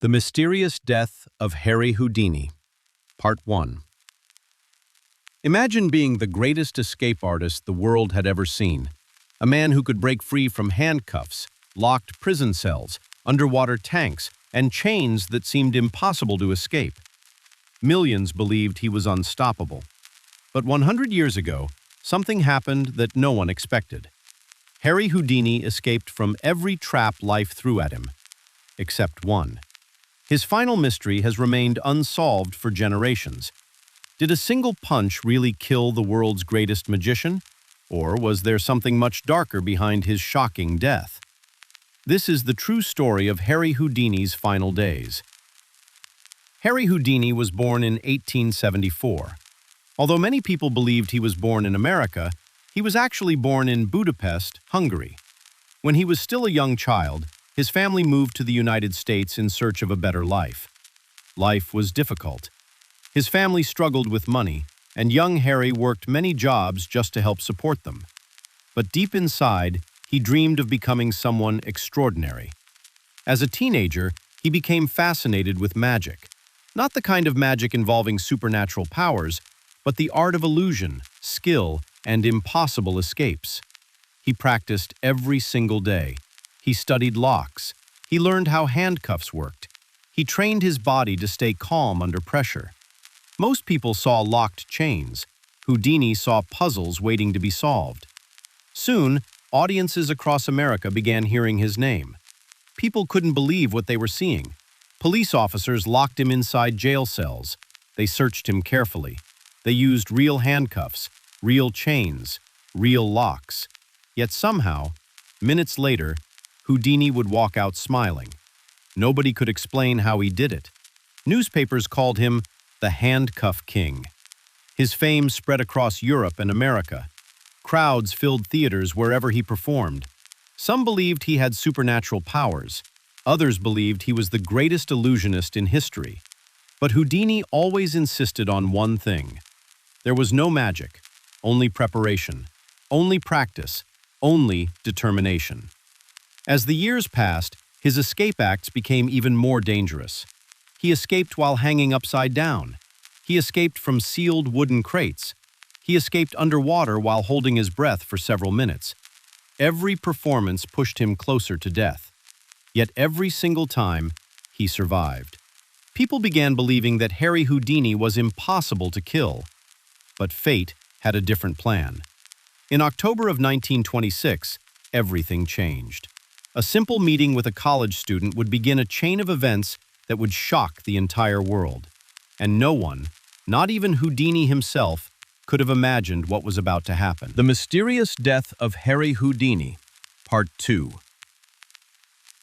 The Mysterious Death of Harry Houdini, Part 1. Imagine being the greatest escape artist the world had ever seen. A man who could break free from handcuffs, locked prison cells, underwater tanks, and chains that seemed impossible to escape. Millions believed he was unstoppable. But 100 years ago, something happened that no one expected. Harry Houdini escaped from every trap life threw at him, except one. His final mystery has remained unsolved for generations. Did a single punch really kill the world's greatest magician? Or was there something much darker behind his shocking death? This is the true story of Harry Houdini's final days. Harry Houdini was born in 1874. Although many people believed he was born in America, he was actually born in Budapest, Hungary. When he was still a young child, his family moved to the United States in search of a better life. Life was difficult. His family struggled with money, and young Harry worked many jobs just to help support them. But deep inside, he dreamed of becoming someone extraordinary. As a teenager, he became fascinated with magic. Not the kind of magic involving supernatural powers, but the art of illusion, skill, and impossible escapes. He practiced every single day. He studied locks. He learned how handcuffs worked. He trained his body to stay calm under pressure. Most people saw locked chains. Houdini saw puzzles waiting to be solved. Soon, audiences across America began hearing his name. People couldn't believe what they were seeing. Police officers locked him inside jail cells. They searched him carefully. They used real handcuffs, real chains, real locks. Yet somehow, minutes later, Houdini would walk out smiling. Nobody could explain how he did it. Newspapers called him the Handcuff King. His fame spread across Europe and America. Crowds filled theaters wherever he performed. Some believed he had supernatural powers. Others believed he was the greatest illusionist in history. But Houdini always insisted on one thing. There was no magic, only preparation, only practice, only determination. As the years passed, his escape acts became even more dangerous. He escaped while hanging upside down. He escaped from sealed wooden crates. He escaped underwater while holding his breath for several minutes. Every performance pushed him closer to death. Yet every single time, he survived. People began believing that Harry Houdini was impossible to kill. But fate had a different plan. In October of 1926, everything changed. A simple meeting with a college student would begin a chain of events that would shock the entire world. And no one, not even Houdini himself, could have imagined what was about to happen. The Mysterious Death of Harry Houdini, Part 2.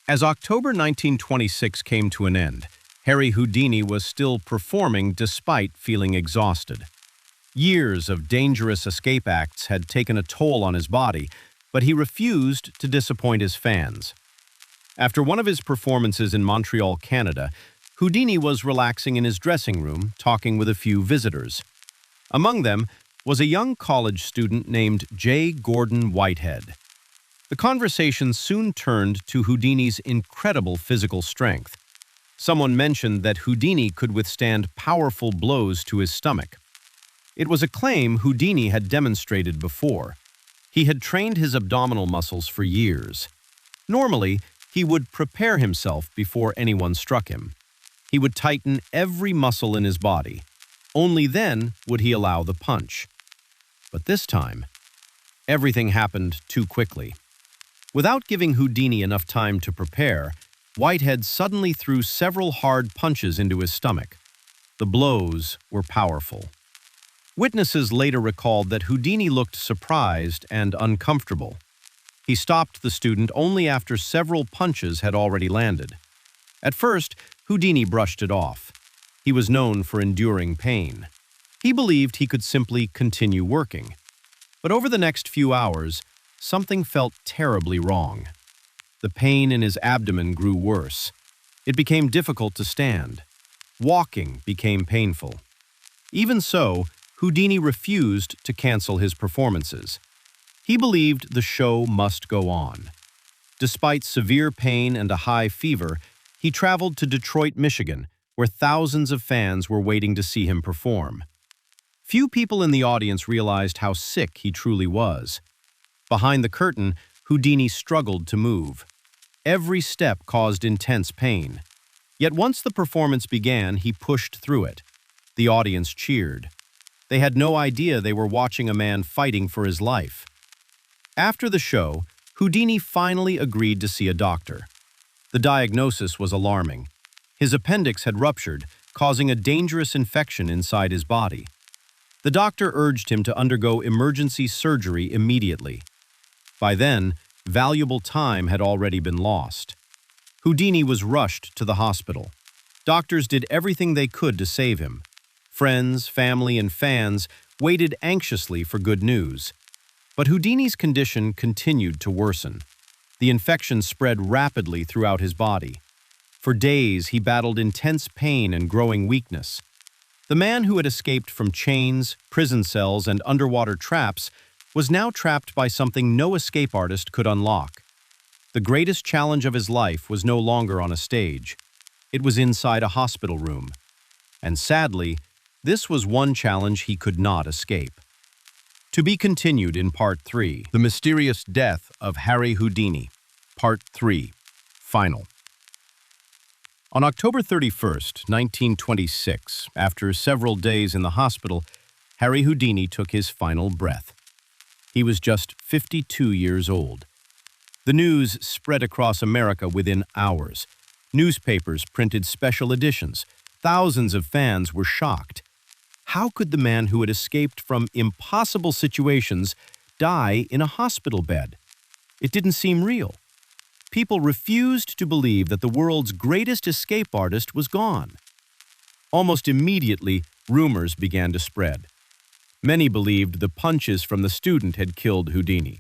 As October 1926 came to an end, Harry Houdini was still performing despite feeling exhausted. Years of dangerous escape acts had taken a toll on his body, but he refused to disappoint his fans. After one of his performances in Montreal, Canada, Houdini was relaxing in his dressing room, talking with a few visitors. Among them was a young college student named J. Gordon Whitehead. The conversation soon turned to Houdini's incredible physical strength. Someone mentioned that Houdini could withstand powerful blows to his stomach. It was a claim Houdini had demonstrated before. He had trained his abdominal muscles for years. Normally, he would prepare himself before anyone struck him. He would tighten every muscle in his body. Only then would he allow the punch. But this time, everything happened too quickly. Without giving Houdini enough time to prepare, Whitehead suddenly threw several hard punches into his stomach. The blows were powerful. Witnesses later recalled that Houdini looked surprised and uncomfortable. He stopped the student only after several punches had already landed. At first, Houdini brushed it off. He was known for enduring pain. He believed he could simply continue working. But over the next few hours, something felt terribly wrong. The pain in his abdomen grew worse. It became difficult to stand. Walking became painful. Even so, Houdini refused to cancel his performances. He believed the show must go on. Despite severe pain and a high fever, He traveled to Detroit, Michigan, where thousands of fans were waiting to see him perform. Few people in the audience realized how sick he truly was. Behind the curtain, Houdini struggled to move. Every step caused intense pain. Yet once the performance began, he pushed through it. The audience cheered. They had no idea they were watching a man fighting for his life. After the show, Houdini finally agreed to see a doctor. The diagnosis was alarming. His appendix had ruptured, causing a dangerous infection inside his body. The doctor urged him to undergo emergency surgery immediately. By then, valuable time had already been lost. Houdini was rushed to the hospital. Doctors did everything they could to save him. Friends, family, and fans waited anxiously for good news. But Houdini's condition continued to worsen. The infection spread rapidly throughout his body. For days, he battled intense pain and growing weakness. The man who had escaped from chains, prison cells, and underwater traps was now trapped by something no escape artist could unlock. The greatest challenge of his life was no longer on a stage. It was inside a hospital room. And sadly, this was one challenge he could not escape. To be continued in Part 3, The Mysterious Death of Harry Houdini, Part 3, Final. On October 31st, 1926, after several days in the hospital, Harry Houdini took his final breath. He was just 52 years old. The news spread across America within hours. Newspapers printed special editions. Thousands of fans were shocked. How could the man who had escaped from impossible situations die in a hospital bed? It didn't seem real. People refused to believe that the world's greatest escape artist was gone. Almost immediately, rumors began to spread. Many believed the punches from the student had killed Houdini.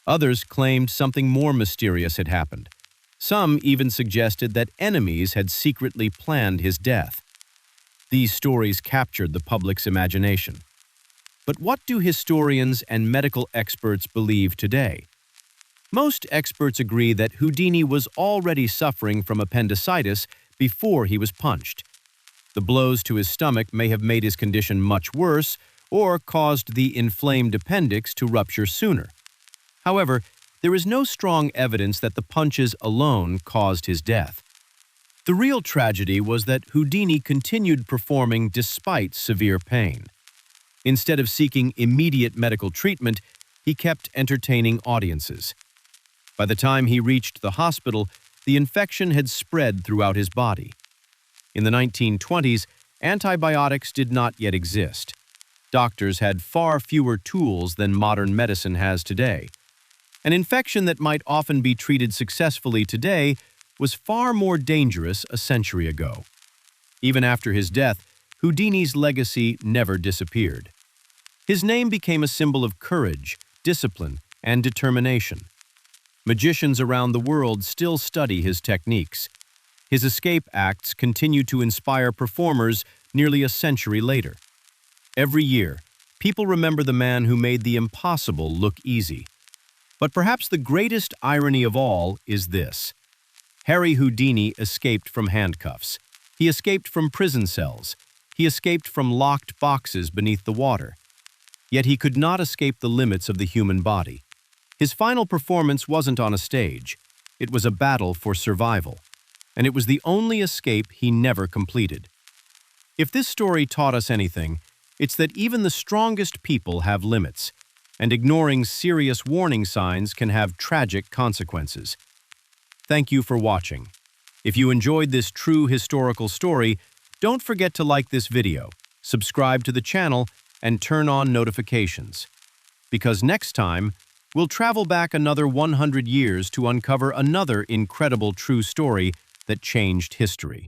Others claimed something more mysterious had happened. Some even suggested that enemies had secretly planned his death. These stories captured the public's imagination. But what do historians and medical experts believe today? Most experts agree that Houdini was already suffering from appendicitis before he was punched. The blows to his stomach may have made his condition much worse or caused the inflamed appendix to rupture sooner. However, there is no strong evidence that the punches alone caused his death. The real tragedy was that Houdini continued performing despite severe pain. Instead of seeking immediate medical treatment, he kept entertaining audiences. By the time he reached the hospital, the infection had spread throughout his body. In the 1920s, antibiotics did not yet exist. Doctors had far fewer tools than modern medicine has today. An infection that might often be treated successfully today was far more dangerous a century ago. Even after his death, Houdini's legacy never disappeared. His name became a symbol of courage, discipline, and determination. Magicians around the world still study his techniques. His escape acts continue to inspire performers nearly a century later. Every year, people remember the man who made the impossible look easy. But perhaps the greatest irony of all is this. Harry Houdini escaped from handcuffs. He escaped from prison cells. He escaped from locked boxes beneath the water. Yet he could not escape the limits of the human body. His final performance wasn't on a stage. It was a battle for survival. And it was the only escape he never completed. If this story taught us anything, it's that even the strongest people have limits, and ignoring serious warning signs can have tragic consequences. Thank you for watching. If you enjoyed this true historical story, don't forget to like this video, subscribe to the channel, and turn on notifications. Because next time, we'll travel back another 100 years to uncover another incredible true story that changed history.